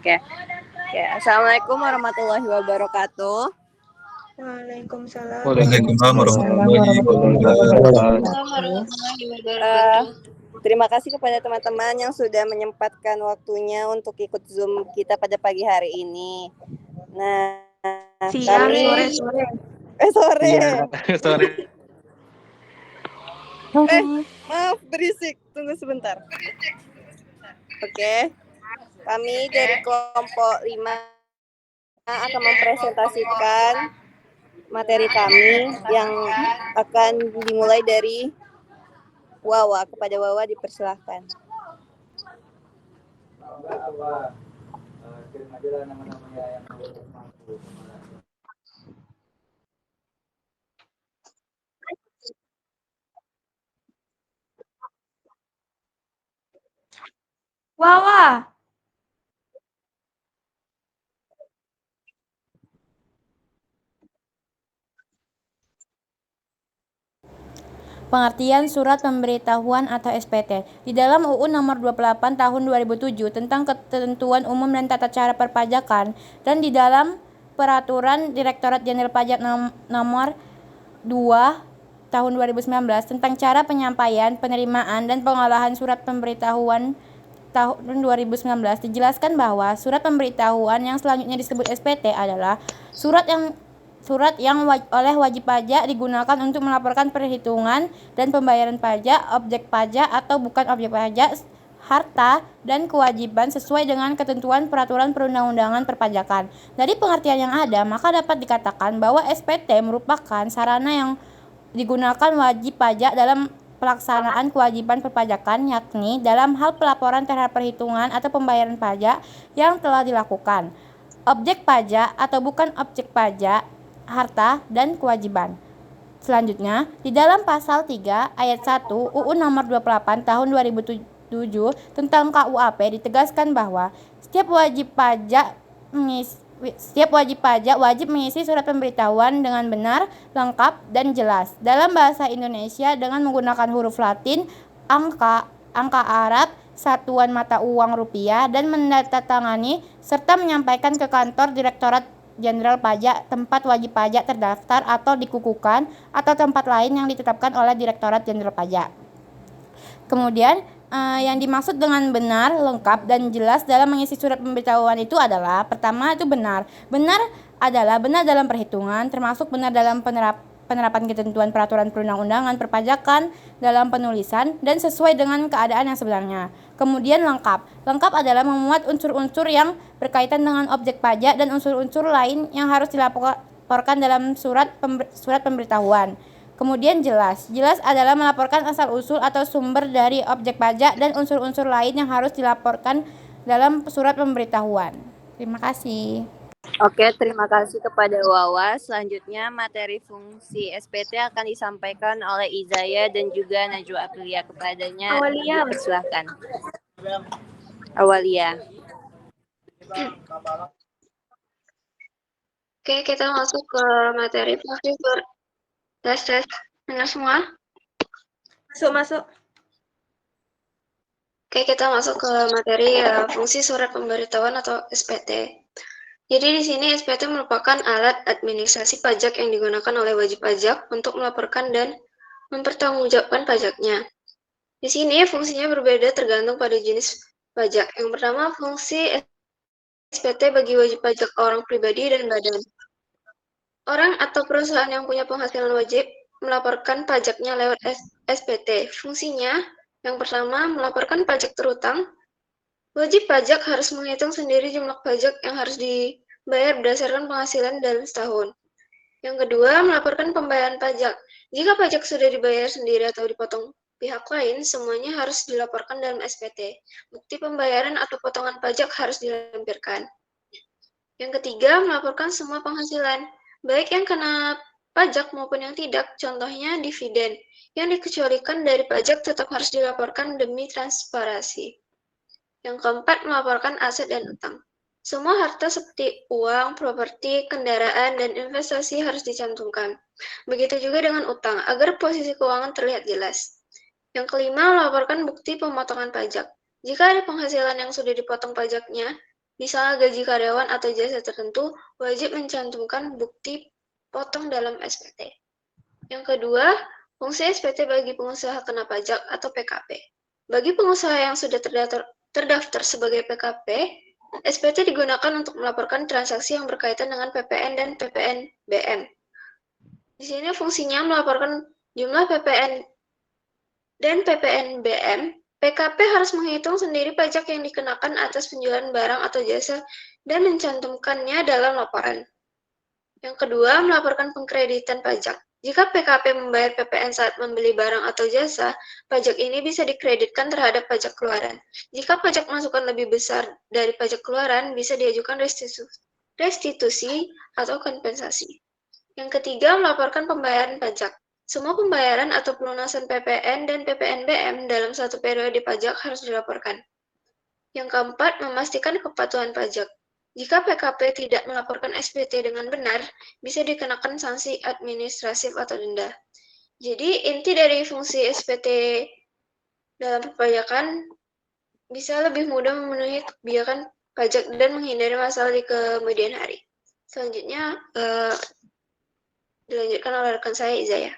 Oke. Assalamualaikum warahmatullahi wabarakatuh. Waalaikumsalam. Waalaikumsalam warahmatullahi wabarakatuh. Terima kasih kepada teman-teman yang sudah menyempatkan waktunya untuk ikut Zoom kita pada pagi hari ini. Nah, Sore. Sore. Sore. Maaf berisik. Tunggu sebentar. Oke. Kami dari kelompok 5 akan mempresentasikan materi kami yang akan dimulai dari Wawa. Kepada Wawa dipersilahkan. Wawa. Pengertian Surat Pemberitahuan atau SPT. Di dalam UU Nomor 28 Tahun 2007 tentang Ketentuan Umum dan Tata Cara Perpajakan dan di dalam Peraturan Direktorat Jenderal Pajak Nomor 2 Tahun 2019 tentang cara penyampaian, penerimaan, dan pengolahan surat pemberitahuan tahun 2019 dijelaskan bahwa surat pemberitahuan yang selanjutnya disebut SPT adalah surat yang oleh wajib pajak digunakan untuk melaporkan perhitungan dan pembayaran pajak, objek pajak atau bukan objek pajak, harta, dan kewajiban sesuai dengan ketentuan peraturan perundang-undangan perpajakan. Dari pengertian yang ada, maka dapat dikatakan bahwa SPT merupakan sarana yang digunakan wajib pajak dalam pelaksanaan kewajiban perpajakan, yakni dalam hal pelaporan terhadap perhitungan atau pembayaran pajak yang telah dilakukan, objek pajak atau bukan objek pajak, harta, dan kewajiban. Selanjutnya, di dalam pasal 3 ayat 1 UU Nomor 28 Tahun 2007 tentang KUAP ditegaskan bahwa setiap wajib pajak wajib mengisi surat pemberitahuan dengan benar, lengkap, dan jelas dalam bahasa Indonesia dengan menggunakan huruf Latin, angka Arab, satuan mata uang rupiah, dan menandatangani serta menyampaikan ke kantor Direktorat Jenderal Pajak tempat wajib pajak terdaftar atau dikukuhkan atau tempat lain yang ditetapkan oleh Direktorat Jenderal Pajak. Kemudian yang dimaksud dengan benar, lengkap, dan jelas dalam mengisi surat pemberitahuan itu adalah pertama itu benar. Benar adalah benar dalam perhitungan, termasuk benar dalam penerapan ketentuan peraturan perundang-undangan perpajakan dalam penulisan dan sesuai dengan keadaan yang sebenarnya. Kemudian lengkap. Lengkap adalah memuat unsur-unsur yang berkaitan dengan objek pajak dan unsur-unsur lain yang harus dilaporkan dalam surat pemberitahuan. Kemudian jelas. Jelas adalah melaporkan asal-usul atau sumber dari objek pajak dan unsur-unsur lain yang harus dilaporkan dalam surat pemberitahuan. Terima kasih. Oke, terima kasih kepada Wawa. Selanjutnya materi fungsi SPT akan disampaikan oleh Izaya dan juga Najwa Aprilia. Kepadanya dipersilahkan. Awalia. Oke, kita masuk ke materi fungsi tes. Dengar semua? Masuk. Oke, kita masuk ke materi fungsi surat pemberitahuan atau SPT. Jadi di sini SPT merupakan alat administrasi pajak yang digunakan oleh wajib pajak untuk melaporkan dan mempertanggungjawabkan pajaknya. Di sini fungsinya berbeda tergantung pada jenis pajak. Yang pertama, fungsi SPT bagi wajib pajak orang pribadi dan badan. Orang atau perusahaan yang punya penghasilan wajib melaporkan pajaknya lewat SPT. Fungsinya, yang pertama, melaporkan pajak terutang. Wajib pajak harus menghitung sendiri jumlah pajak yang harus dibayar berdasarkan penghasilan dalam setahun. Yang kedua, melaporkan pembayaran pajak. Jika pajak sudah dibayar sendiri atau dipotong pihak lain, semuanya harus dilaporkan dalam SPT. Bukti pembayaran atau potongan pajak harus dilampirkan. Yang ketiga, melaporkan semua penghasilan, baik yang kena pajak maupun yang tidak, contohnya dividen. Yang dikecualikan dari pajak tetap harus dilaporkan demi transparansi. Yang keempat, melaporkan aset dan utang. Semua harta seperti uang, properti, kendaraan, dan investasi harus dicantumkan. Begitu juga dengan utang, agar posisi keuangan terlihat jelas. Yang kelima, melaporkan bukti pemotongan pajak. Jika ada penghasilan yang sudah dipotong pajaknya, Misalnya gaji karyawan atau jasa tertentu, wajib mencantumkan bukti potong dalam SPT. Yang kedua, fungsi SPT bagi pengusaha kena pajak atau PKP. Bagi pengusaha yang sudah terdaftar sebagai PKP, SPT digunakan untuk melaporkan transaksi yang berkaitan dengan PPN dan PPNBM. Di sini fungsinya melaporkan jumlah PPN dan PPNBM. PKP harus menghitung sendiri pajak yang dikenakan atas penjualan barang atau jasa dan mencantumkannya dalam laporan. Yang kedua, melaporkan pengkreditan pajak. Jika PKP membayar PPN saat membeli barang atau jasa, pajak ini bisa dikreditkan terhadap pajak keluaran. Jika pajak masukan lebih besar dari pajak keluaran, bisa diajukan restitusi atau kompensasi. Yang ketiga, melaporkan pembayaran pajak. Semua pembayaran atau pelunasan PPN dan PPNBM dalam satu periode pajak harus dilaporkan. Yang keempat, memastikan kepatuhan pajak. Jika PKP tidak melaporkan SPT dengan benar, bisa dikenakan sanksi administratif atau denda. Jadi, inti dari fungsi SPT dalam perpajakan bisa lebih mudah memenuhi kebijakan pajak dan menghindari masalah di kemudian hari. Selanjutnya, dilanjutkan oleh rekan saya, Izaya.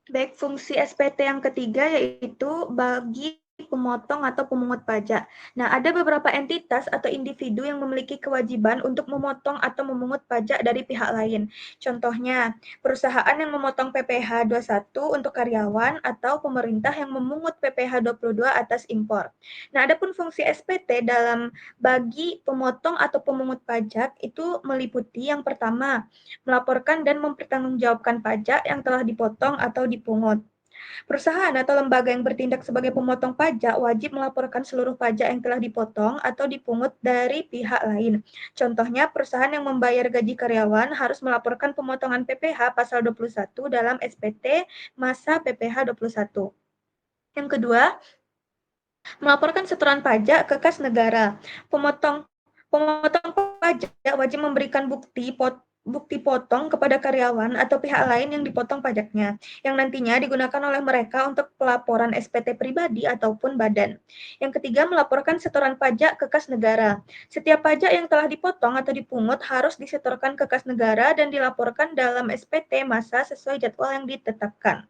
Baik, fungsi SPT yang ketiga yaitu bagi pemotong atau pemungut pajak. Nah, ada beberapa entitas atau individu yang memiliki kewajiban untuk memotong atau memungut pajak dari pihak lain. Contohnya, perusahaan yang memotong PPh 21 untuk karyawan atau pemerintah yang memungut PPh 22 atas impor. Nah, adapun fungsi SPT dalam bagi pemotong atau pemungut pajak itu meliputi yang pertama, melaporkan dan mempertanggungjawabkan pajak yang telah dipotong atau dipungut. Perusahaan atau lembaga yang bertindak sebagai pemotong pajak wajib melaporkan seluruh pajak yang telah dipotong atau dipungut dari pihak lain. Contohnya, perusahaan yang membayar gaji karyawan harus melaporkan pemotongan PPh pasal 21 dalam SPT masa PPh 21. Yang kedua, melaporkan setoran pajak ke kas negara. Pemotong pajak wajib memberikan bukti potong kepada karyawan atau pihak lain yang dipotong pajaknya, yang nantinya digunakan oleh mereka untuk pelaporan SPT pribadi ataupun badan. Yang ketiga, melaporkan setoran pajak ke kas negara. Setiap pajak yang telah dipotong atau dipungut harus disetorkan ke kas negara dan dilaporkan dalam SPT masa sesuai jadwal yang ditetapkan.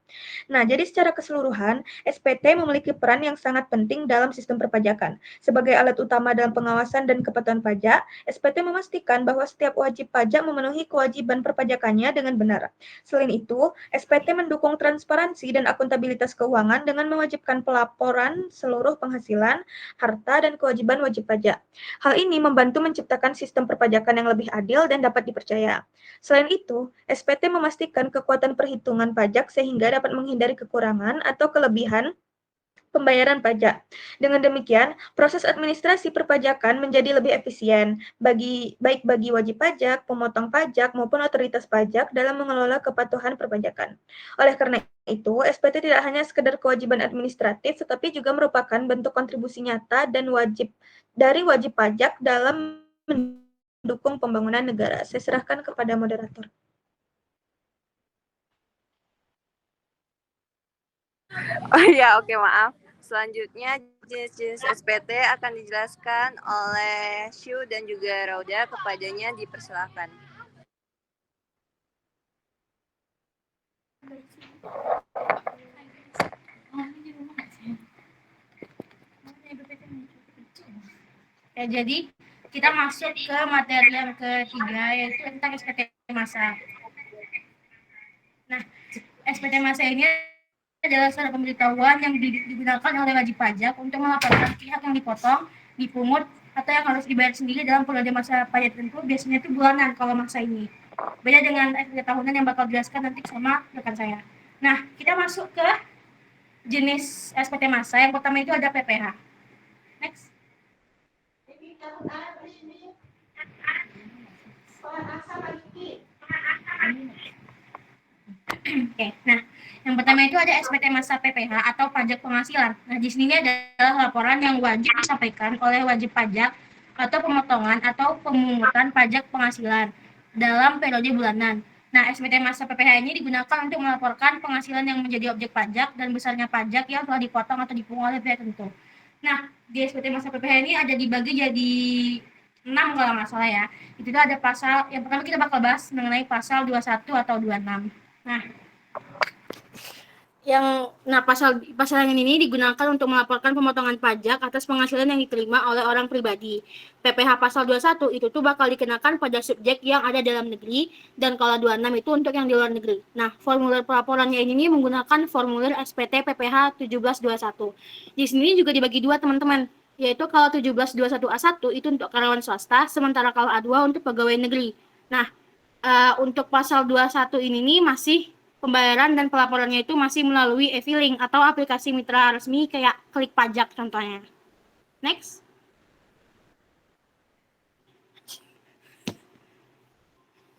Nah, jadi secara keseluruhan, SPT memiliki peran yang sangat penting dalam sistem perpajakan. Sebagai alat utama dalam pengawasan dan kepatuhan pajak, SPT memastikan bahwa setiap wajib pajak memenuhi kewajiban perpajakannya dengan benar. Selain itu, SPT mendukung transparansi dan akuntabilitas keuangan dengan mewajibkan pelaporan seluruh penghasilan, harta, dan kewajiban wajib pajak. Hal ini membantu menciptakan sistem perpajakan yang lebih adil dan dapat dipercaya. Selain itu, SPT memastikan kekuatan perhitungan pajak sehingga dapat menghindari kekurangan atau kelebihan pembayaran pajak. Dengan demikian, proses administrasi perpajakan menjadi lebih efisien, baik bagi wajib pajak, pemotong pajak, maupun otoritas pajak dalam mengelola kepatuhan perpajakan. Oleh karena itu, SPT tidak hanya sekedar kewajiban administratif, tetapi juga merupakan bentuk kontribusi nyata dan dari wajib pajak dalam mendukung pembangunan negara. Saya serahkan kepada moderator. Oh iya, oke, maaf. Selanjutnya jenis-jenis SPT akan dijelaskan oleh Shu dan juga Rauda, kepadanya dipersilakan. Ya, jadi kita masuk ke materi yang ketiga, yaitu tentang SPT masa. Nah, SPT masa ini adalah surat pemberitahuan yang digunakan oleh wajib pajak untuk melaporkan pihak yang dipotong, dipungut, atau yang harus dibayar sendiri dalam periode masa pajak tertentu. Biasanya itu bulanan kalau masa ini. Beda dengan SPT tahunan yang bakal dijelaskan nanti sama rekan saya. Nah, kita masuk ke jenis SPT masa. Yang pertama itu ada PPh. Next. Oke, nah yang pertama itu ada SPT masa PPh atau pajak penghasilan. Nah, di sini adalah laporan yang wajib disampaikan oleh wajib pajak atau pemotongan atau pemungutan pajak penghasilan dalam periode bulanan. Nah, SPT masa PPh ini digunakan untuk melaporkan penghasilan yang menjadi objek pajak dan besarnya pajak yang telah dipotong atau dipungut oleh pihak tertentu. Nah, di SPT masa PPH ini ada dibagi jadi 6 kalau nggak salah ya. Itu tuh ada pasal, yang pertama kita bakal bahas mengenai pasal 21 atau 26. Nah, pasal yang ini digunakan untuk melaporkan pemotongan pajak atas penghasilan yang diterima oleh orang pribadi. PPh pasal 21 itu tuh bakal dikenakan pada subjek yang ada dalam negeri, dan kalau 26 itu untuk yang di luar negeri. Nah, formulir pelaporannya ini menggunakan formulir SPT PPh 1721. Di sini juga dibagi dua, teman-teman, yaitu kalau 1721A1 itu untuk karyawan swasta, sementara kalau A2 untuk pegawai negeri. Nah, untuk pasal 21 ini nih masih pembayaran dan pelaporannya itu masih melalui e-filing atau aplikasi mitra resmi kayak Klik Pajak contohnya. Next.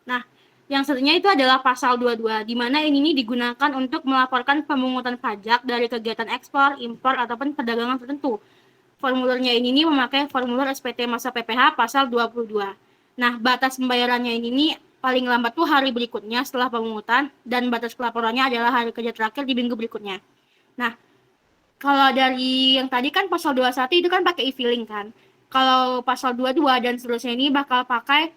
Nah, yang selanjutnya itu adalah pasal 22, di mana ini digunakan untuk melaporkan pemungutan pajak dari kegiatan ekspor, impor, ataupun perdagangan tertentu. Formulirnya ini memakai formulir SPT masa PPh pasal 22. Nah, batas pembayarannya ini paling lambat tuh hari berikutnya setelah pemungutan, dan batas pelaporannya adalah hari kerja terakhir di minggu berikutnya. Nah, kalau dari yang tadi kan pasal 21 itu kan pakai e-filing kan. Kalau pasal 22 dan seterusnya ini bakal pakai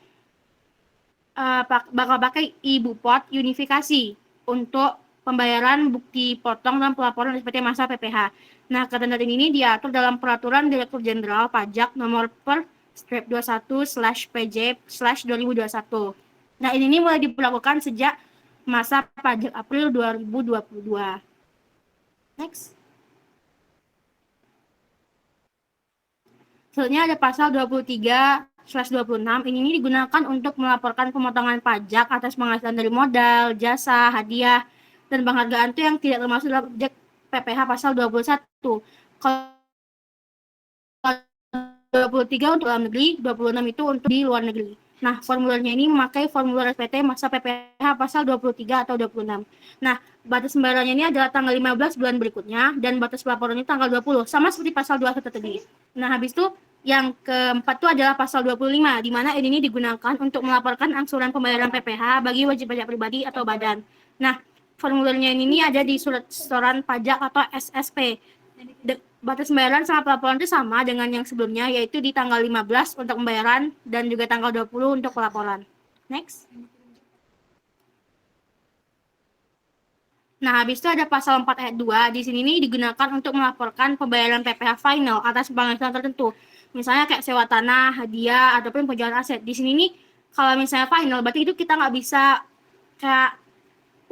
e-Bupot unifikasi untuk pembayaran bukti potong dan pelaporan SPT masa PPh. Nah, ketentuan ini diatur dalam Peraturan Direktur Jenderal Pajak Nomor per Strip 21/PJ/2021. Nah, ini mulai diberlakukan sejak masa pajak April 2022. Next. Selanjutnya ada pasal 23/26. Ini digunakan untuk melaporkan pemotongan pajak atas penghasilan dari modal, jasa, hadiah, dan penghargaan itu yang tidak termasuk dalam objek PPh pasal 21. Kalau 23 untuk dalam negeri, 26 itu untuk di luar negeri. Nah, formulirnya ini memakai formulir SPT masa PPh pasal 23 atau 26. Nah, batas pembayarannya ini adalah tanggal 15 bulan berikutnya, dan batas pelaporannya tanggal 20, sama seperti pasal 21 tadi. Nah, habis itu yang keempat itu adalah pasal 25, di mana ini digunakan untuk melaporkan angsuran pembayaran PPh bagi wajib pajak pribadi atau badan. Nah, formulirnya ini ada di surat setoran pajak atau SSP. Batas pembayaran sama pelaporan itu sama dengan yang sebelumnya, yaitu di tanggal 15 untuk pembayaran dan juga tanggal 20 untuk pelaporan. Next. Nah, habis itu ada pasal 4 ayat 2. Di sini ini digunakan untuk melaporkan pembayaran PPh final atas penghasilan tertentu. Misalnya kayak sewa tanah, hadiah, ataupun penjualan aset. Di sini nih, kalau misalnya final, berarti itu kita nggak bisa kayak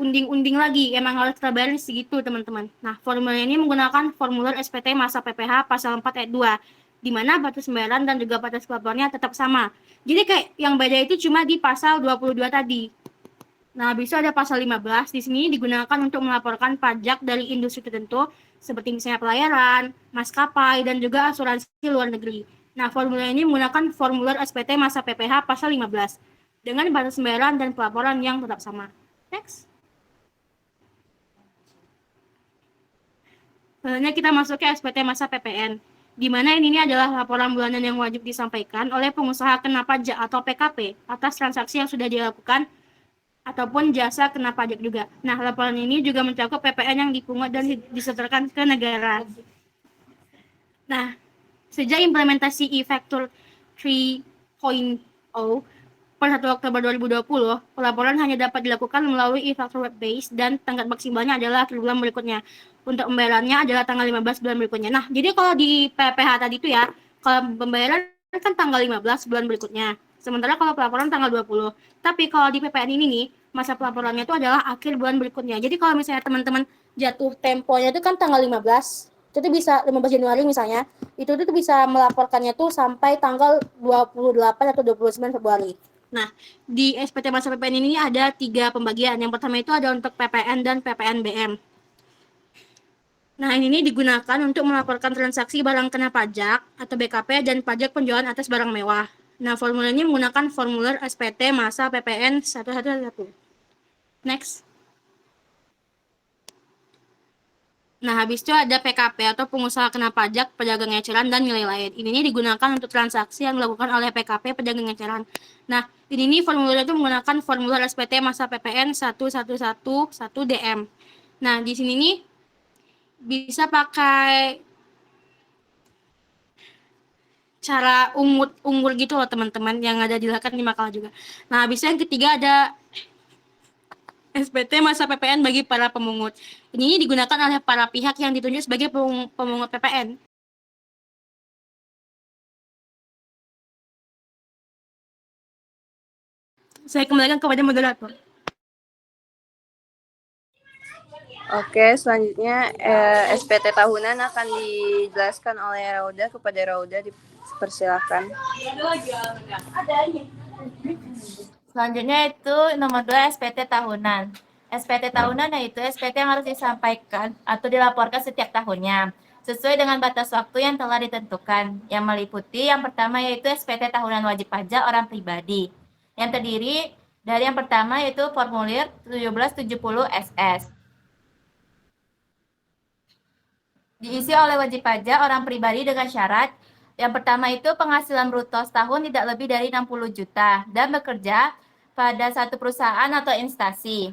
unding-unding lagi, emang harus kita bayarin segitu, teman-teman. Nah, formulir ini menggunakan formulir SPT masa PPh pasal 4 ayat 2, di mana batas pembayaran dan juga batas pelaporannya tetap sama. Jadi kayak yang beda itu cuma di pasal 22 tadi. Nah, habis itu ada pasal 15, di sini digunakan untuk melaporkan pajak dari industri tertentu, seperti misalnya pelayaran, maskapai, dan juga asuransi luar negeri. Nah, formulir ini menggunakan formulir SPT masa PPh pasal 15, dengan batas pembayaran dan pelaporan yang tetap sama. Next. Selanjutnya kita masuk ke SPT masa PPN, di mana ini adalah laporan bulanan yang wajib disampaikan oleh pengusaha kena pajak atau PKP atas transaksi yang sudah dilakukan ataupun jasa kena pajak juga. Nah, laporan ini juga mencakup PPN yang dipungut dan disetorkan ke negara. Nah, sejak implementasi e-Faktur 3.0 per 1 Oktober 2020, pelaporan hanya dapat dilakukan melalui e-Faktur web-based, dan tenggat maksimalnya adalah akhir bulan berikutnya. Untuk pembayarannya adalah tanggal 15 bulan berikutnya. Nah, jadi kalau di PPh tadi itu ya, kalau pembayaran kan tanggal 15 bulan berikutnya. Sementara kalau pelaporan tanggal 20. Tapi kalau di PPN ini nih, masa pelaporannya itu adalah akhir bulan berikutnya. Jadi kalau misalnya teman-teman jatuh temponya itu kan tanggal 15, itu bisa 15 Januari misalnya, itu tuh bisa melaporkannya tuh sampai tanggal 28 atau 29 Februari. Nah, di SPT masa PPN ini ada 3 pembagian. Yang pertama itu ada untuk PPN dan PPNBM. Nah, ini digunakan untuk melaporkan transaksi barang kena pajak atau BKP dan pajak penjualan atas barang mewah. Nah, formulir ini menggunakan formulir SPT masa PPN 111. Next. Nah, habis itu ada PKP atau pengusaha kena pajak, pedagang eceran, dan nilai lain. Ini digunakan untuk transaksi yang dilakukan oleh PKP, pedagang eceran. Nah, ini formulir itu menggunakan formulir SPT masa PPN 1111DM. Nah, di sini nih bisa pakai cara unggul gitu loh teman-teman, yang ada dijelaskan di makalah juga. Nah, habis yang ketiga ada SPT masa PPN bagi para pemungut. Ini digunakan oleh para pihak yang ditunjuk sebagai pemungut PPN. Saya kembalikan kepada moderator. Oke, selanjutnya SPT tahunan akan dijelaskan oleh Rauda. Kepada Rauda dipersilakan. Selanjutnya itu nomor 2 SPT tahunan. SPT tahunan yaitu SPT yang harus disampaikan atau dilaporkan setiap tahunnya sesuai dengan batas waktu yang telah ditentukan, yang meliputi yang pertama yaitu SPT tahunan wajib pajak orang pribadi yang terdiri dari yang pertama yaitu formulir 1770 SS diisi oleh wajib pajak orang pribadi dengan syarat yang pertama itu penghasilan bruto setahun tidak lebih dari 60 juta dan bekerja pada satu perusahaan atau instansi.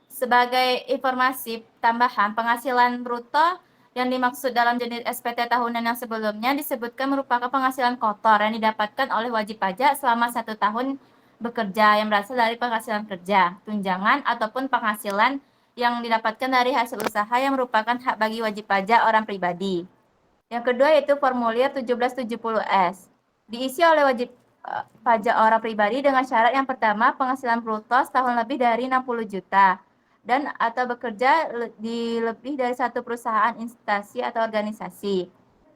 Sebagai informasi tambahan, penghasilan bruto yang dimaksud dalam jenis SPT tahunan yang sebelumnya disebutkan merupakan penghasilan kotor yang didapatkan oleh wajib pajak selama 1 tahun bekerja yang berasal dari penghasilan kerja, tunjangan, ataupun penghasilan yang didapatkan dari hasil usaha yang merupakan hak bagi wajib pajak orang pribadi. Yang kedua yaitu formulir 1770S. Diisi oleh wajib pajak orang pribadi dengan syarat yang pertama penghasilan bruto setahun lebih dari 60 juta dan atau bekerja di lebih dari satu perusahaan, instansi atau organisasi.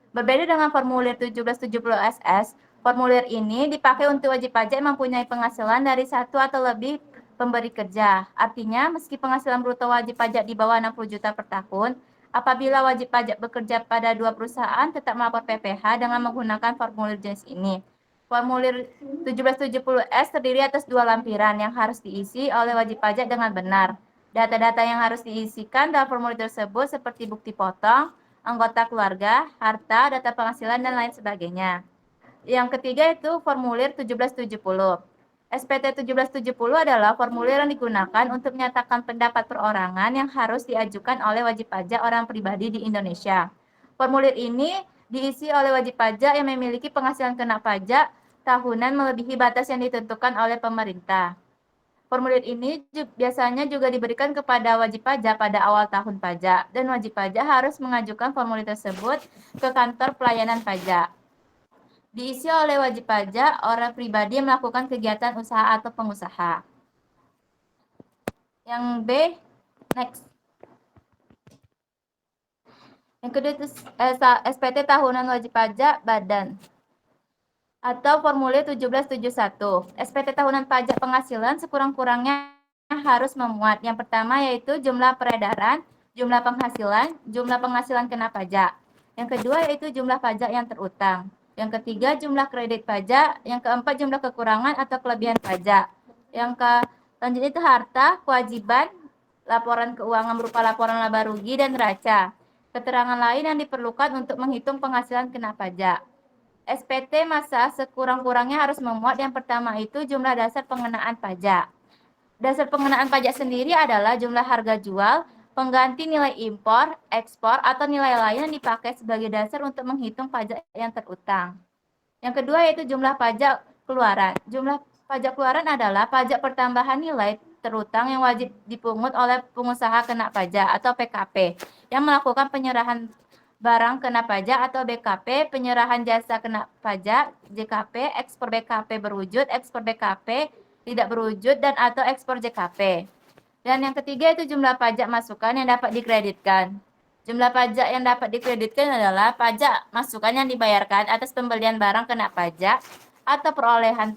Berbeda dengan formulir 1770SS, formulir ini dipakai untuk wajib pajak yang mempunyai penghasilan dari satu atau lebih pemberi kerja. Artinya, meski penghasilan bruto wajib pajak di bawah 60 juta per tahun, apabila wajib pajak bekerja pada 2 perusahaan tetap melapor PPh dengan menggunakan formulir jenis ini. Formulir 1770S terdiri atas 2 lampiran yang harus diisi oleh wajib pajak dengan benar. Data-data yang harus diisikan dalam formulir tersebut seperti bukti potong, anggota keluarga, harta, data penghasilan, dan lain sebagainya. Yang ketiga itu formulir 1770. SPT 1770 adalah formulir yang digunakan untuk menyatakan pendapat perorangan yang harus diajukan oleh wajib pajak orang pribadi di Indonesia. Formulir ini diisi oleh wajib pajak yang memiliki penghasilan kena pajak tahunan melebihi batas yang ditentukan oleh pemerintah. Formulir ini biasanya juga diberikan kepada wajib pajak pada awal tahun pajak, dan wajib pajak harus mengajukan formulir tersebut ke kantor pelayanan pajak. Diisi oleh wajib pajak orang pribadi yang melakukan kegiatan usaha atau pengusaha. Yang B, next. Yang kedua itu SPT tahunan wajib pajak badan atau formulir 1771. SPT tahunan pajak penghasilan sekurang-kurangnya harus memuat yang pertama yaitu jumlah peredaran, jumlah penghasilan kena pajak. Yang kedua yaitu jumlah pajak yang terutang. Yang ketiga jumlah kredit pajak, yang keempat jumlah kekurangan atau kelebihan pajak. Yang selanjutnya itu harta, kewajiban, laporan keuangan berupa laporan laba rugi dan neraca. Keterangan lain yang diperlukan untuk menghitung penghasilan kena pajak. SPT masa sekurang-kurangnya harus memuat yang pertama itu jumlah dasar pengenaan pajak. Dasar pengenaan pajak sendiri adalah jumlah harga jual, pengganti nilai impor, ekspor, atau nilai lain yang dipakai sebagai dasar untuk menghitung pajak yang terutang. Yang kedua yaitu jumlah pajak keluaran. Jumlah pajak keluaran adalah pajak pertambahan nilai terutang yang wajib dipungut oleh pengusaha kena pajak atau PKP yang melakukan penyerahan barang kena pajak atau BKP, penyerahan jasa kena pajak, JKP, ekspor BKP berwujud, ekspor BKP tidak berwujud, dan atau ekspor JKP. Dan yang ketiga itu jumlah pajak masukan yang dapat dikreditkan. Jumlah pajak yang dapat dikreditkan adalah pajak masukan yang dibayarkan atas pembelian barang kena pajak atau perolehan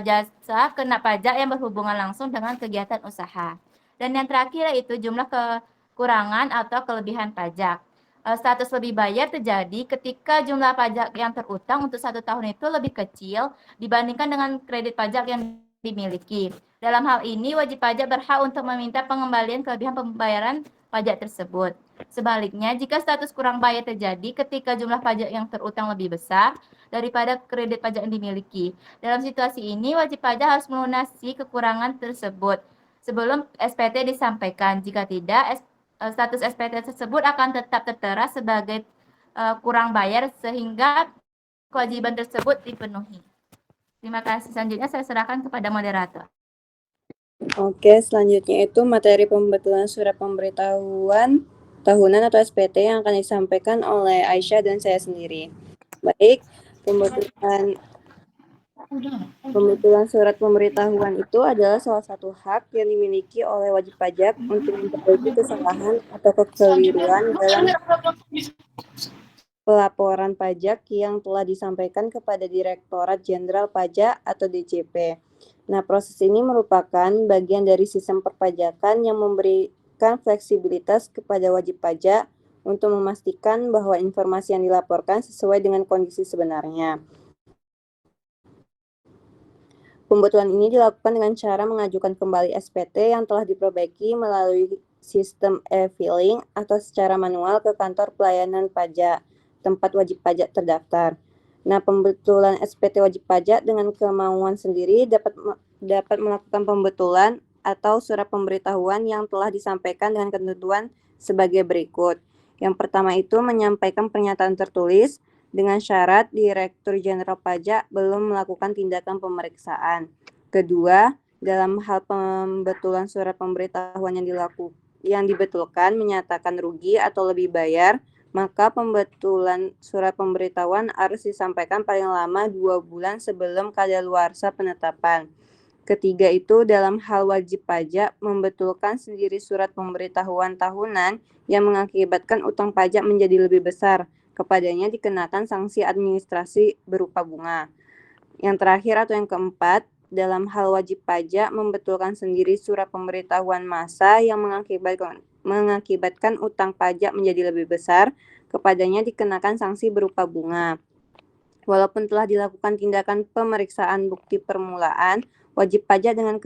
jasa kena pajak yang berhubungan langsung dengan kegiatan usaha. Dan yang terakhir yaitu jumlah kekurangan atau kelebihan pajak. Status lebih bayar terjadi ketika jumlah pajak yang terutang untuk 1 tahun itu lebih kecil dibandingkan dengan kredit pajak yang dimiliki. Dalam hal ini, wajib pajak berhak untuk meminta pengembalian kelebihan pembayaran pajak tersebut. Sebaliknya, jika status kurang bayar terjadi ketika jumlah pajak yang terutang lebih besar daripada kredit pajak yang dimiliki. Dalam situasi ini, wajib pajak harus melunasi kekurangan tersebut sebelum SPT disampaikan. Jika tidak, status SPT tersebut akan tetap tertera sebagai kurang bayar sehingga kewajiban tersebut dipenuhi. Terima kasih. Selanjutnya saya serahkan kepada moderator. Oke, selanjutnya itu materi pembetulan surat pemberitahuan tahunan atau SPT yang akan disampaikan oleh Aisyah dan saya sendiri. Baik, pembetulan surat pemberitahuan itu adalah salah satu hak yang dimiliki oleh wajib pajak untuk memperbaiki kesalahan atau kekeliruan dalam pelaporan pajak yang telah disampaikan kepada Direktorat Jenderal Pajak atau DJP. Nah, proses ini merupakan bagian dari sistem perpajakan yang memberikan fleksibilitas kepada wajib pajak untuk memastikan bahwa informasi yang dilaporkan sesuai dengan kondisi sebenarnya. Pembetulan ini dilakukan dengan cara mengajukan kembali SPT yang telah diperbaiki melalui sistem e-filing atau secara manual ke kantor pelayanan pajak tempat wajib pajak terdaftar. Nah, pembetulan SPT wajib pajak dengan kemauan sendiri dapat melakukan pembetulan atau surat pemberitahuan yang telah disampaikan dengan ketentuan sebagai berikut. Yang pertama itu menyampaikan pernyataan tertulis dengan syarat Direktur Jenderal Pajak belum melakukan tindakan pemeriksaan. Kedua, dalam hal pembetulan surat pemberitahuan yang dibetulkan menyatakan rugi atau lebih bayar, maka pembetulan surat pemberitahuan harus disampaikan paling lama 2 bulan sebelum kadaluarsa penetapan. Ketiga itu dalam hal wajib pajak membetulkan sendiri surat pemberitahuan tahunan yang mengakibatkan utang pajak menjadi lebih besar, kepadanya dikenakan sanksi administrasi berupa bunga. Yang terakhir atau yang keempat, dalam hal wajib pajak membetulkan sendiri surat pemberitahuan massa yang mengakibatkan utang pajak menjadi lebih besar, kepadanya dikenakan sanksi berupa bunga. Walaupun telah dilakukan tindakan pemeriksaan bukti permulaan, wajib pajak dengan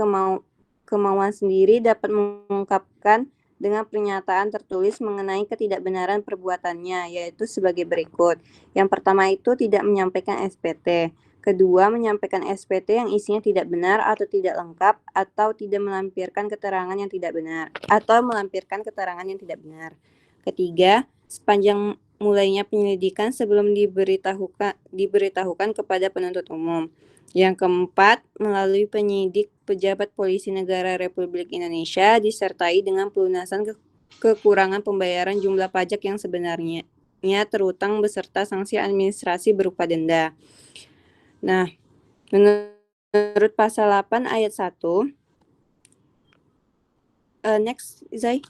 kemauan sendiri dapat mengungkapkan dengan pernyataan tertulis mengenai ketidakbenaran perbuatannya, yaitu sebagai berikut. Yang pertama itu tidak menyampaikan SPT. Kedua, menyampaikan SPT yang isinya tidak benar atau tidak lengkap atau tidak melampirkan keterangan yang tidak benar atau melampirkan keterangan yang tidak benar. Ketiga, sepanjang mulainya penyelidikan sebelum diberitahukan kepada penuntut umum. Yang keempat, melalui penyidik pejabat polisi negara Republik Indonesia disertai dengan pelunasan kekurangan pembayaran jumlah pajak yang sebenarnya terutang beserta sanksi administrasi berupa denda. Nah, menurut pasal 8 ayat 1, next, Zai.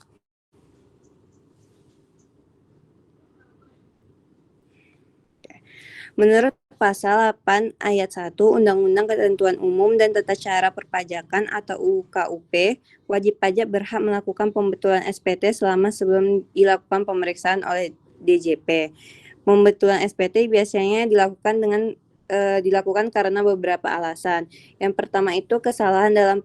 Menurut pasal 8 ayat 1 Undang-Undang Ketentuan Umum dan Tata Cara Perpajakan atau UU KUP, wajib pajak berhak melakukan pembetulan SPT selama sebelum dilakukan pemeriksaan oleh DJP. Pembetulan SPT biasanya dilakukan karena beberapa alasan. Yang pertama itu kesalahan dalam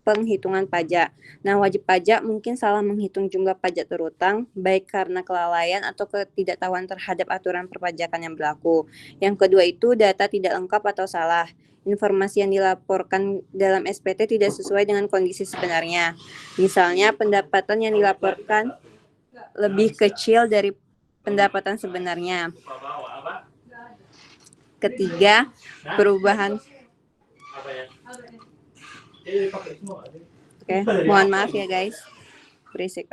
penghitungan pajak. Nah, wajib pajak mungkin salah menghitung jumlah pajak terutang, baik karena kelalaian atau ketidaktahuan terhadap aturan perpajakan yang berlaku. Yang kedua itu data tidak lengkap atau salah. Informasi yang dilaporkan dalam SPT tidak sesuai dengan kondisi sebenarnya. Misalnya, pendapatan yang dilaporkan lebih kecil dari pendapatan sebenarnya. Ketiga, perubahan. Mohon maaf ya guys, berisik.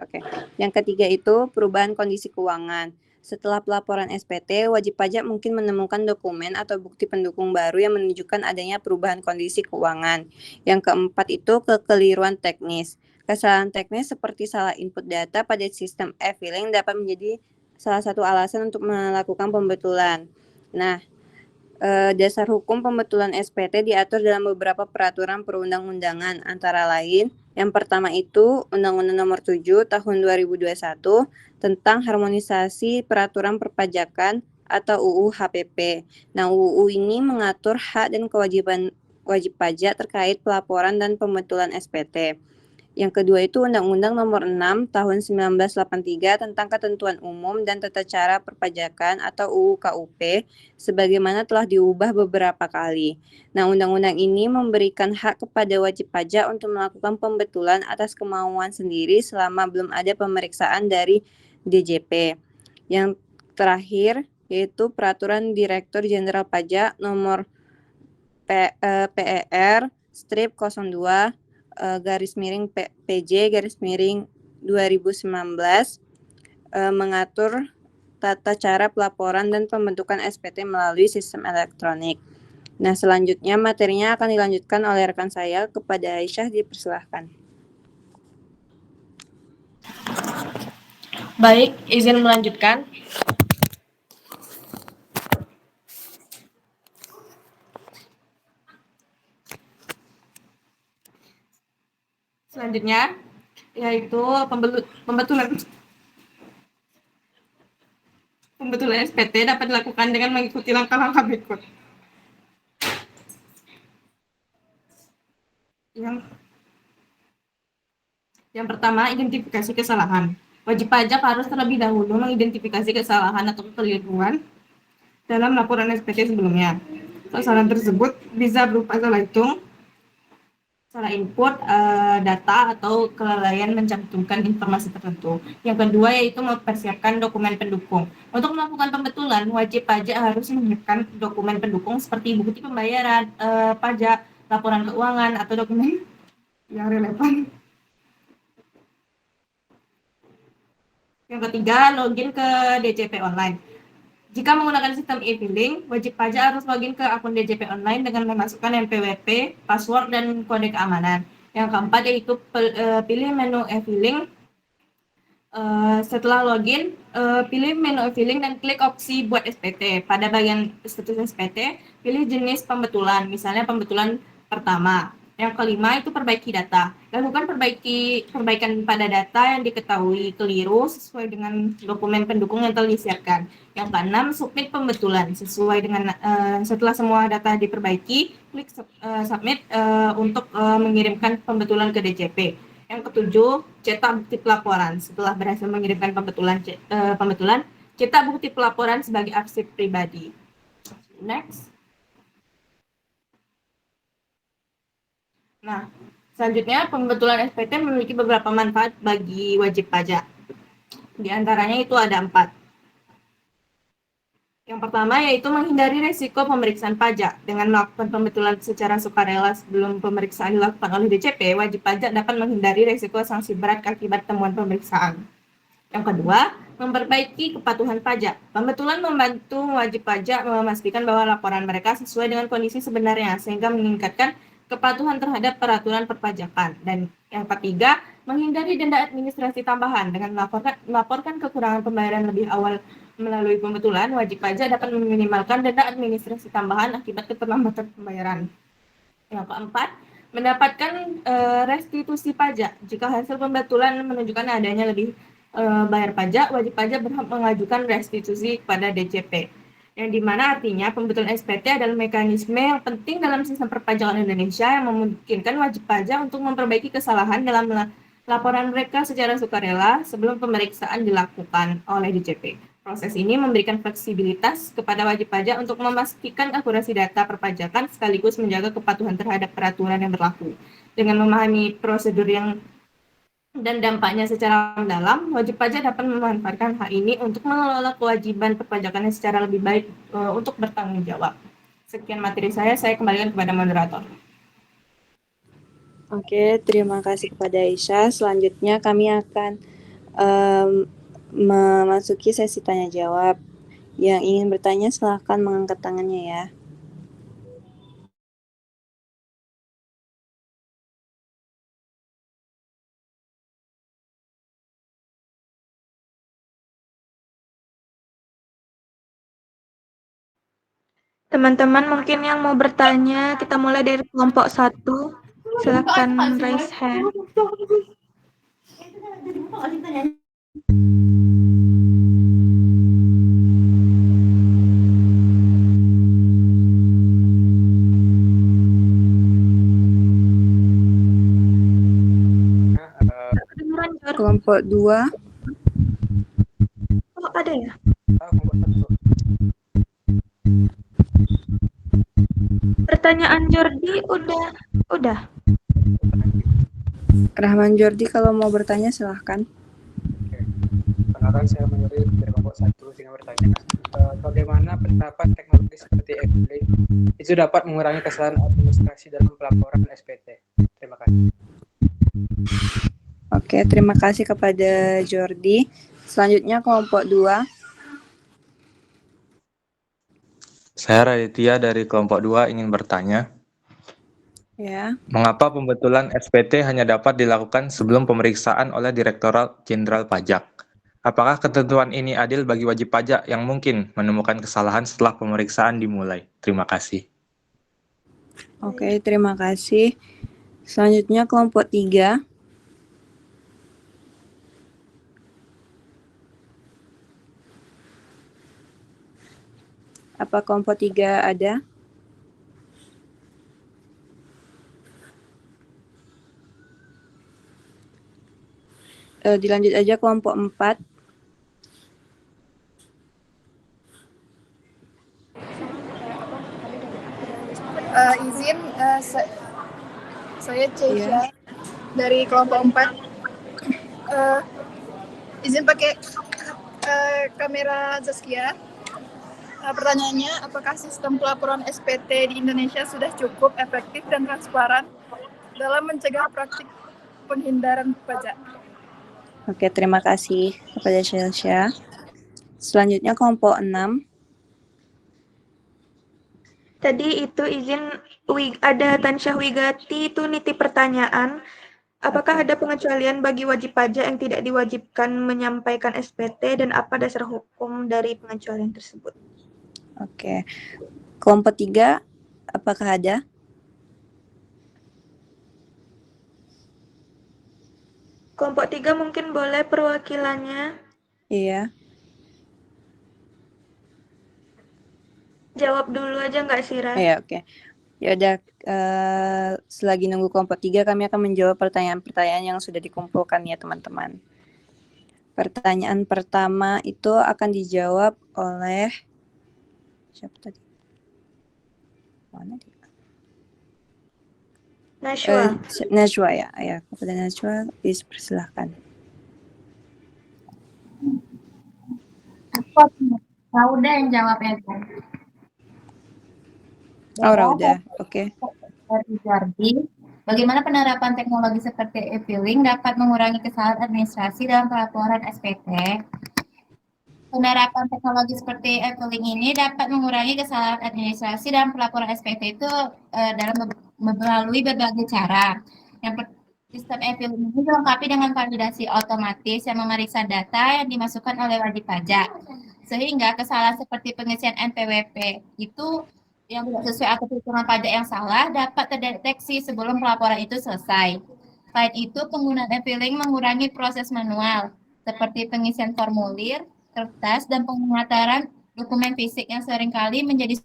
Yang ketiga itu perubahan kondisi keuangan. Setelah pelaporan SPT, wajib pajak mungkin menemukan dokumen atau bukti pendukung baru yang menunjukkan adanya perubahan kondisi keuangan. Yang keempat itu kekeliruan teknis. Kesalahan teknis seperti salah input data pada sistem e-filing dapat menjadi salah satu alasan untuk melakukan pembetulan. Nah, dasar hukum pembetulan SPT diatur dalam beberapa peraturan perundang-undangan, antara lain yang pertama itu Undang-Undang Nomor 7 Tahun 2021 tentang harmonisasi peraturan perpajakan atau UU HPP. Nah, UU ini mengatur hak dan kewajiban wajib pajak terkait pelaporan dan pembetulan SPT. Yang kedua itu Undang-Undang Nomor 6 Tahun 1983 tentang Ketentuan Umum dan Tata Cara Perpajakan atau UU KUP sebagaimana telah diubah beberapa kali. Nah, undang-undang ini memberikan hak kepada wajib pajak untuk melakukan pembetulan atas kemauan sendiri selama belum ada pemeriksaan dari DJP. Yang terakhir, yaitu Peraturan Direktur Jenderal Pajak Nomor PER strip 02 garis miring PJ garis miring 2019 mengatur tata cara pelaporan dan pembentukan SPT melalui sistem elektronik. Nah, selanjutnya materinya akan dilanjutkan oleh rekan saya. Kepada Aisyah dipersilahkan. Baik, izin melanjutkan. Selanjutnya, yaitu pembetulan SPT dapat dilakukan dengan mengikuti langkah-langkah berikut. Yang pertama, identifikasi kesalahan. Wajib pajak harus terlebih dahulu mengidentifikasi kesalahan atau kekeliruan dalam laporan SPT sebelumnya. Kesalahan tersebut bisa berupa salah hitung, salah input data, atau kelalaian mencantumkan informasi tertentu. Yang kedua yaitu mempersiapkan dokumen pendukung. Untuk melakukan pembetulan, wajib pajak harus menyiapkan dokumen pendukung seperti bukti pembayaran pajak, laporan keuangan, atau dokumen yang relevan. Yang ketiga, login ke DJP online. Jika menggunakan sistem e-filing, wajib pajak harus login ke akun DJP online dengan memasukkan NPWP, password, dan kode keamanan. Yang keempat yaitu pilih menu e-filing. Setelah login, pilih menu e-filing dan klik opsi buat SPT. Pada bagian status SPT, pilih jenis pembetulan, misalnya pembetulan pertama. Yang kelima itu perbaiki data. Lakukan perbaikan pada data yang diketahui keliru sesuai dengan dokumen pendukung yang telah disiapkan. Yang keenam, submit pembetulan sesuai dengan setelah semua data diperbaiki, klik submit untuk mengirimkan pembetulan ke DJP. Yang ketujuh, cetak bukti pelaporan. Setelah berhasil mengirimkan pembetulan, cetak bukti pelaporan sebagai arsip pribadi. Next. Nah, selanjutnya pembetulan SPT memiliki beberapa manfaat bagi wajib pajak. Di antaranya itu ada 4. Yang pertama yaitu menghindari risiko pemeriksaan pajak. Dengan melakukan pembetulan secara sukarela sebelum pemeriksaan dilakukan oleh DJP, wajib pajak dapat menghindari risiko sanksi berat akibat temuan pemeriksaan. Yang kedua, memperbaiki kepatuhan pajak. Pembetulan membantu wajib pajak memastikan bahwa laporan mereka sesuai dengan kondisi sebenarnya, sehingga meningkatkan kepatuhan terhadap peraturan perpajakan. Dan yang ketiga, menghindari denda administrasi tambahan. Dengan melaporkan kekurangan pembayaran lebih awal melalui pembetulan, wajib pajak dapat meminimalkan denda administrasi tambahan akibat keterlambatan pembayaran. Yang keempat, mendapatkan restitusi pajak. Jika hasil pembetulan menunjukkan adanya lebih bayar pajak, wajib pajak berhak mengajukan restitusi kepada DJP. Yang dimana artinya pembetulan SPT adalah mekanisme yang penting dalam sistem perpajakan Indonesia yang memungkinkan wajib pajak untuk memperbaiki kesalahan dalam laporan mereka secara sukarela sebelum pemeriksaan dilakukan oleh DJP. Proses ini memberikan fleksibilitas kepada wajib pajak untuk memastikan akurasi data perpajakan sekaligus menjaga kepatuhan terhadap peraturan yang berlaku. Dengan memahami prosedur dan dampaknya secara mendalam, wajib pajak dapat memanfaatkan hal ini untuk mengelola kewajiban perpajakannya secara lebih baik untuk bertanggung jawab. Sekian materi saya kembalikan kepada moderator. Oke, terima kasih kepada Aisyah. Selanjutnya kami akan memasuki sesi tanya jawab. Yang ingin bertanya silahkan mengangkat tangannya ya. Teman-teman mungkin yang mau bertanya, kita mulai dari kelompok 1. Silakan raise hand. Kelompok 2. Oh, ada ya? Pertanyaan Jordi udah. Rahman Jordi kalau mau bertanya silahkan. mengurangi secara menyeluruh dari kelompok 1 dengan bertanya, bagaimana penerapan teknologi seperti e-filing itu dapat mengurangi kesalahan administrasi dalam pelaporan SPT. Terima kasih. Oke, terima kasih kepada Jordi. Selanjutnya kelompok 2. Saya Raditya dari kelompok 2 ingin bertanya, Ya. mengapa pembetulan SPT hanya dapat dilakukan sebelum pemeriksaan oleh Direktorat Jenderal Pajak? Apakah ketentuan ini adil bagi wajib pajak yang mungkin menemukan kesalahan setelah pemeriksaan dimulai? Terima kasih. Oke, terima kasih. Selanjutnya kelompok 3. Apa kelompok 3 ada? Dilanjut aja kelompok 4. Izin, saya Ceisha dari kelompok 4. Izin pakai kamera Zaskia. Pertanyaannya, apakah sistem pelaporan SPT di Indonesia sudah cukup efektif dan transparan dalam mencegah praktik penghindaran pajak? Oke, terima kasih kepada Shelsha. Selanjutnya kelompok 6. Tadi itu izin ada Tansyah Wigati itu nitip pertanyaan. Apakah ada pengecualian bagi wajib pajak yang tidak diwajibkan menyampaikan SPT dan apa dasar hukum dari pengecualian tersebut? Oke. Kelompok 3, apakah ada? Kelompok 3 mungkin boleh perwakilannya Iya. jawab dulu aja nggak sih, Ras? Ya, oke. Ya udah, selagi nunggu kelompok 3, kami akan menjawab pertanyaan-pertanyaan yang sudah dikumpulkan ya, teman-teman. Pertanyaan pertama itu akan dijawab oleh siapa tadi? Mana dia? Najwa. Najwa ya. Ya, kepada Najwa, please persilahkan. Rauda yang jawab ya. Oh, Rauda. Oke. Jordi, bagaimana penerapan teknologi seperti e-filing dapat mengurangi kesalahan administrasi dalam pelaporan SPT? Penerapan teknologi seperti e-filing ini dapat mengurangi kesalahan administrasi dalam pelaporan SPT itu melalui berbagai cara. Sistem e-filing ini dilengkapi dengan validasi otomatis yang memeriksa data yang dimasukkan oleh wajib pajak, sehingga kesalahan seperti pengisian NPWP itu yang tidak sesuai atau perhitungan pajak yang salah dapat terdeteksi sebelum pelaporan itu selesai. Selain itu, penggunaan e-filing mengurangi proses manual, seperti pengisian formulir, kertas, dan pengumataran dokumen fisik yang seringkali menjadi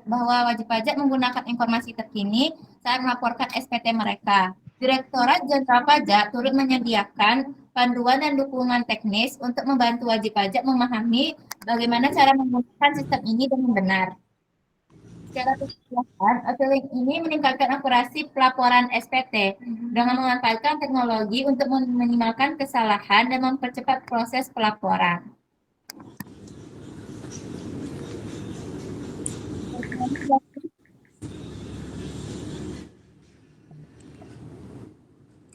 bahwa wajib pajak menggunakan informasi terkini saat melaporkan SPT mereka. Direktorat Jenderal Pajak turut menyediakan panduan dan dukungan teknis untuk membantu wajib pajak memahami bagaimana cara menggunakan sistem ini dengan benar. Secara keseluruhan, e-filing ini meningkatkan akurasi pelaporan SPT dengan memanfaatkan teknologi untuk meminimalkan kesalahan dan mempercepat proses pelaporan.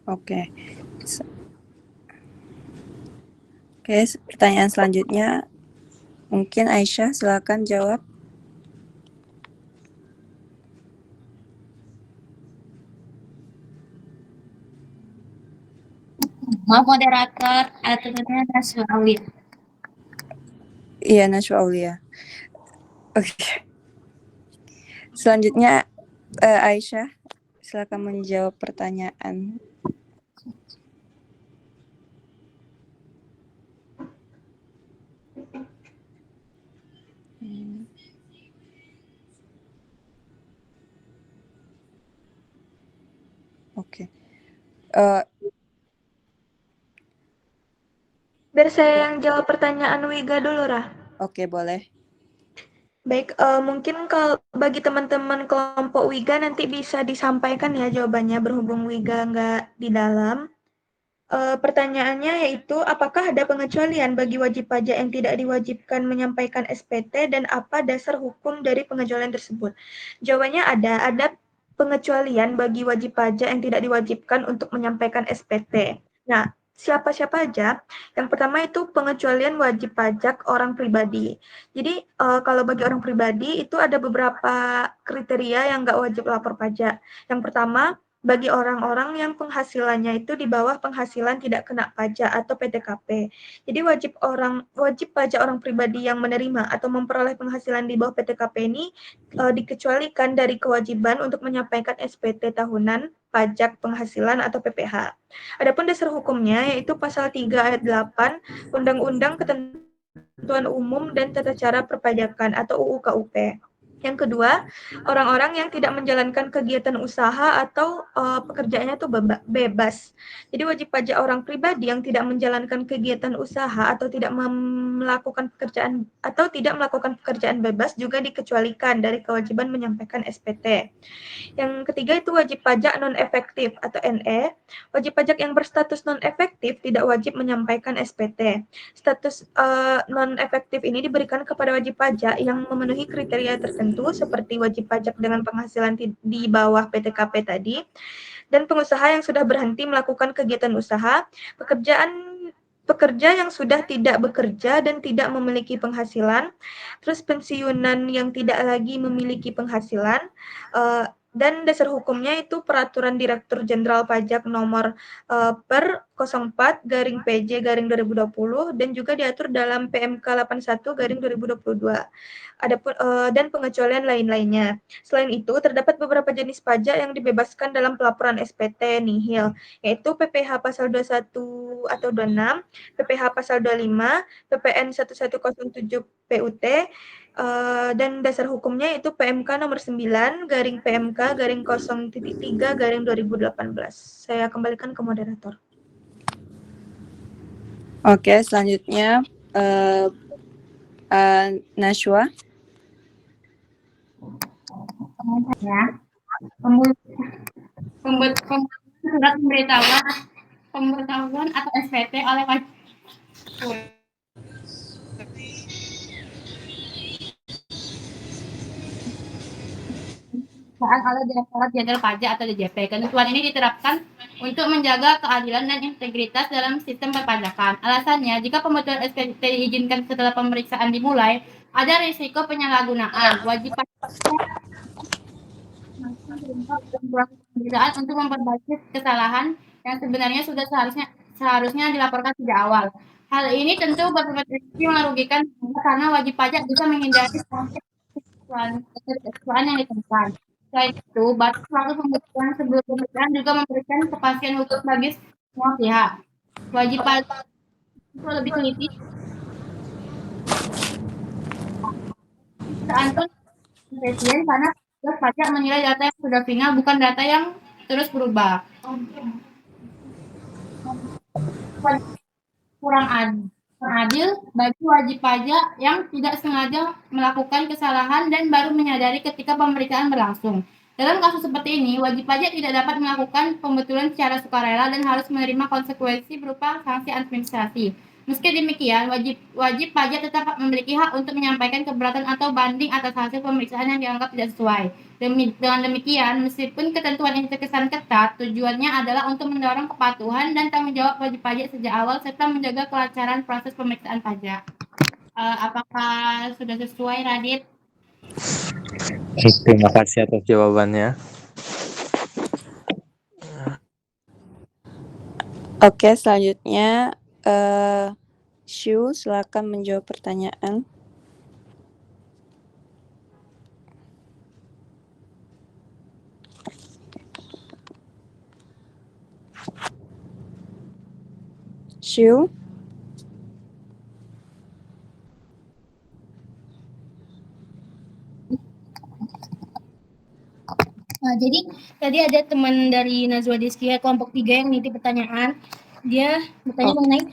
Oke. Oke, pertanyaan selanjutnya mungkin Aisyah, silakan jawab. Maaf moderator, aturannya Najwa Aulia. Iya, Najwa Aulia. Oke. Selanjutnya Aisyah, silakan menjawab pertanyaan. Oke. Eh, Biar saya yang jawab pertanyaan Wiga dulu, Rah. Oke, boleh. Baik, mungkin kalau bagi teman-teman kelompok Wiga nanti bisa disampaikan ya jawabannya berhubung Wiga nggak di dalam. Pertanyaannya yaitu, apakah ada pengecualian bagi wajib pajak yang tidak diwajibkan menyampaikan SPT dan apa dasar hukum dari pengecualian tersebut? Jawabannya ada pengecualian bagi wajib pajak yang tidak diwajibkan untuk menyampaikan SPT. Nah, siapa-siapa aja? Yang pertama itu pengecualian wajib pajak orang pribadi. Jadi, kalau bagi orang pribadi itu ada beberapa kriteria yang nggak wajib lapor pajak. Yang pertama, bagi orang-orang yang penghasilannya itu di bawah penghasilan tidak kena pajak atau PTKP. Jadi wajib pajak orang pribadi yang menerima atau memperoleh penghasilan di bawah PTKP ini dikecualikan dari kewajiban untuk menyampaikan SPT tahunan pajak penghasilan atau PPH. Adapun dasar hukumnya yaitu pasal 3 ayat 8 Undang-Undang Ketentuan Umum dan Tata Cara Perpajakan atau UU KUP. Yang kedua, orang-orang yang tidak menjalankan kegiatan usaha atau pekerjaannya itu bebas. Jadi wajib pajak orang pribadi yang tidak menjalankan kegiatan usaha atau tidak melakukan pekerjaan bebas juga dikecualikan dari kewajiban menyampaikan SPT. Yang ketiga itu wajib pajak non-efektif atau NE. Wajib pajak yang berstatus non-efektif tidak wajib menyampaikan SPT. Status non-efektif ini diberikan kepada wajib pajak yang memenuhi kriteria tertentu seperti wajib pajak dengan penghasilan di bawah PTKP tadi, dan pengusaha yang sudah berhenti melakukan kegiatan usaha, pekerja yang sudah tidak bekerja dan tidak memiliki penghasilan, terus pensiunan yang tidak lagi memiliki penghasilan, dan dasar hukumnya itu Peraturan Direktur Jenderal Pajak Nomor per 04/PJ/2020 dan juga diatur dalam PMK 81/2022. Adapun dan pengecualian lain-lainnya. Selain itu, terdapat beberapa jenis pajak yang dibebaskan dalam pelaporan SPT nihil, yaitu PPh pasal 21 atau 26, PPh pasal 25, PPN 1107 PUT, dan dasar hukumnya itu PMK nomor 9/PMK/0.3/2018. Saya kembalikan ke moderator. Oke, selanjutnya Nashwa. Pembuatan surat pemberitahuan atau SPT oleh wajib oleh Direktorat Jenderal Pajak atau DJP. Ketentuan ini diterapkan untuk menjaga keadilan dan integritas dalam sistem perpajakan. Alasannya, jika pembuatan SPT diizinkan setelah pemeriksaan dimulai, ada risiko penyalahgunaan. Wajib pajak untuk memperbaiki kesalahan yang sebenarnya sudah seharusnya dilaporkan sejak awal. Hal ini tentu berpotensi merugikan karena wajib pajak bisa menghindari kesalahan yang ditemukan. Selain itu, batas waktu pembuktian sebelum pemeriksaan juga memberikan kepastian hukum bagi semua pihak. Wajib pajak itu lebih teliti presiden karena pajak menilai data yang sudah final bukan data yang terus berubah. Kurang adil bagi wajib pajak yang tidak sengaja melakukan kesalahan dan baru menyadari ketika pemeriksaan berlangsung. Dalam kasus seperti ini, wajib pajak tidak dapat melakukan pembetulan secara sukarela dan harus menerima konsekuensi berupa sanksi administrasi. Meski demikian, wajib pajak tetap memiliki hak untuk menyampaikan keberatan atau banding atas hasil pemeriksaan yang dianggap tidak sesuai. Dengan demikian, meskipun ketentuan ini terkesan ketat, tujuannya adalah untuk mendorong kepatuhan dan tanggung jawab wajib pajak sejak awal serta menjaga kelancaran proses pemeriksaan pajak. Apakah sudah sesuai, Radit? Terima kasih atas jawabannya. Oke, selanjutnya Shu, silakan menjawab pertanyaan. Shu? Jadi tadi ada teman dari Najwa Deskia kelompok 3 yang nitip pertanyaan. Dia bertanya mengenai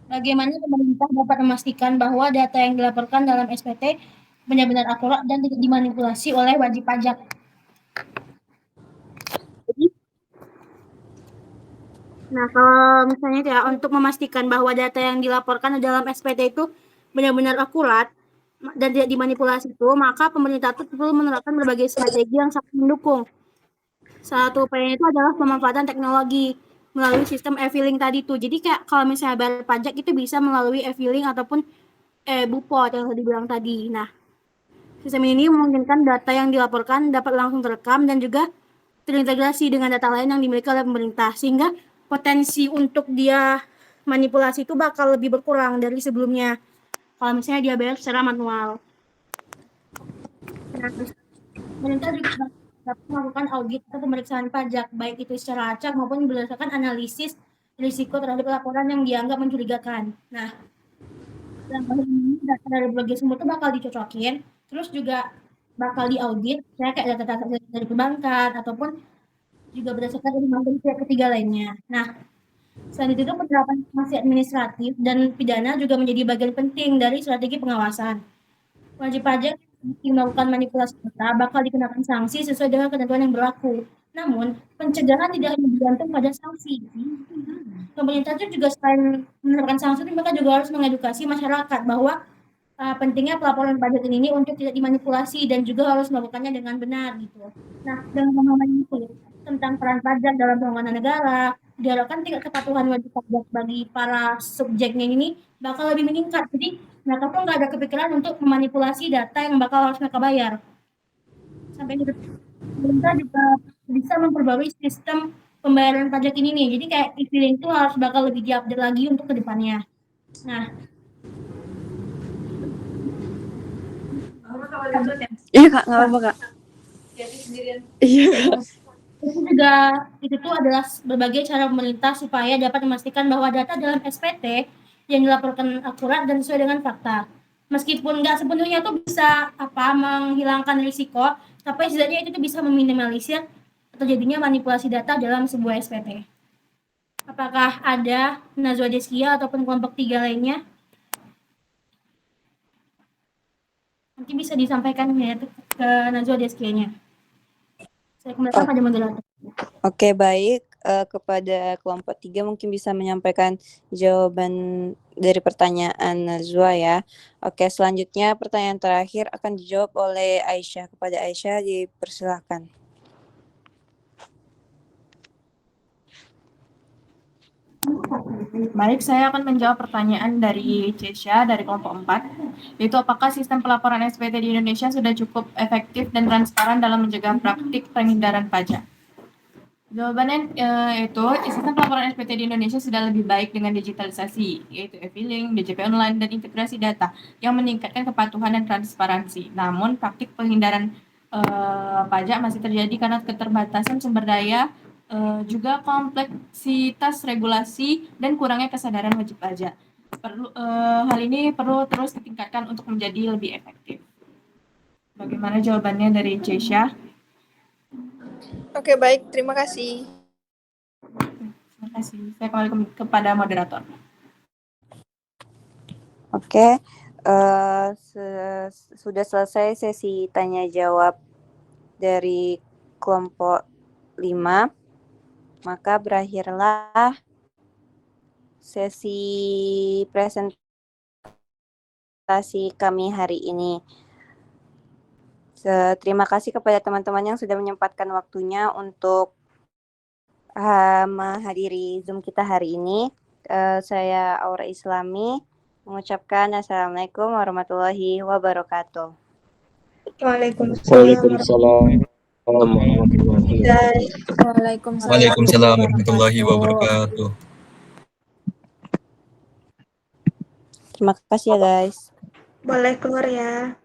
bagaimana pemerintah dapat memastikan bahwa data yang dilaporkan dalam SPT benar-benar akurat dan tidak dimanipulasi oleh wajib pajak. Nah, kalau misalnya ya untuk memastikan bahwa data yang dilaporkan dalam SPT itu benar-benar akurat dan tidak dimanipulasi itu, maka pemerintah itu perlu menerapkan berbagai strategi yang sangat mendukung. Salah satu upayanya itu adalah pemanfaatan teknologi melalui sistem e-filing tadi tuh. Jadi kayak kalau misalnya bayar pajak itu bisa melalui e-filing ataupun Bupot yang tadi bilang tadi. Nah, sistem ini memungkinkan data yang dilaporkan dapat langsung terekam dan juga terintegrasi dengan data lain yang dimiliki oleh pemerintah, sehingga potensi untuk dia manipulasi itu bakal lebih berkurang dari sebelumnya kalau misalnya dia bayar secara manual. Nah, pemerintah juga dapat melakukan audit atau pemeriksaan pajak, baik itu secara acak maupun berdasarkan analisis risiko terhadap laporan yang dianggap mencurigakan. Nah, dalam hal ini data dari berbagai sumber itu bakal dicocokin, terus juga bakal diaudit, kayak data-data dari perbankan ataupun juga berdasarkan dari pihak ketiga lainnya. Nah, selain itu penerapan sanksi administratif dan pidana juga menjadi bagian penting dari strategi pengawasan. Wajib pajak yang melakukan manipulasi data bakal dikenakan sanksi sesuai dengan ketentuan yang berlaku. Namun, pencegahan tidak hanya bergantung pada sanksi. Pemerintah juga selain menerapkan sanksi, mereka juga harus mengedukasi masyarakat bahwa pentingnya pelaporan pajak ini untuk tidak dimanipulasi dan juga harus melakukannya dengan benar gitu. Nah, dengan pemahaman itu tentang peran pajak dalam pengelolaan negara, diharapkan tingkat kepatuhan wajib pajak bagi para subjeknya ini bakal lebih meningkat. Jadi mereka tuh nggak ada kepikiran untuk memanipulasi data yang bakal harus mereka bayar. Sampai itu pemerintah juga bisa memperbarui sistem pembayaran pajak ini nih. Jadi kayak e-filing itu harus bakal lebih diupdate lagi untuk kedepannya. Nah, Iya Kak, nggak apa-apa Kak. Iya Kak. Itu tuh adalah berbagai cara pemerintah supaya dapat memastikan bahwa data dalam SPT yang dilaporkan akurat dan sesuai dengan fakta. Meskipun nggak sepenuhnya tuh bisa menghilangkan risiko, tapi setidaknya itu tuh bisa meminimalisir terjadinya manipulasi data dalam sebuah SPT. Apakah ada Najwa Deskia ataupun kelompok 3 lainnya? Nanti bisa disampaikan ya ke Najwa Deskianya. Saya kembalikan pada moderator. Oke, baik. Kepada kelompok 3 mungkin bisa menyampaikan jawaban dari pertanyaan Najwa ya. Oke, selanjutnya pertanyaan terakhir akan dijawab oleh Aisyah. Kepada Aisyah dipersilahkan. Baik, saya akan menjawab pertanyaan dari Cesha dari kelompok 4, yaitu apakah sistem pelaporan SPT di Indonesia sudah cukup efektif dan transparan dalam mencegah praktik penghindaran pajak. Jawabannya yaitu sistem pelaporan SPT di Indonesia sudah lebih baik dengan digitalisasi, yaitu e-filing, DJP online, dan integrasi data yang meningkatkan kepatuhan dan transparansi. Namun, praktik penghindaran pajak masih terjadi karena keterbatasan sumber daya, juga kompleksitas regulasi dan kurangnya kesadaran wajib pajak. Hal ini perlu terus ditingkatkan untuk menjadi lebih efektif. Bagaimana jawabannya dari Cesha? Oke, baik. Terima kasih. Terima kasih. Saya kembali kepada moderator. Oke, sudah selesai sesi tanya jawab dari kelompok 5. Maka berakhirlah sesi presentasi kami hari ini. Terima kasih kepada teman-teman yang sudah menyempatkan waktunya untuk menghadiri Zoom kita hari ini. Saya Aura Islami mengucapkan Assalamualaikum warahmatullahi wabarakatuh. Waalaikumsalam. Waalaikumsalam warahmatullahi wabarakatuh. Terima kasih ya guys. Boleh keluar ya.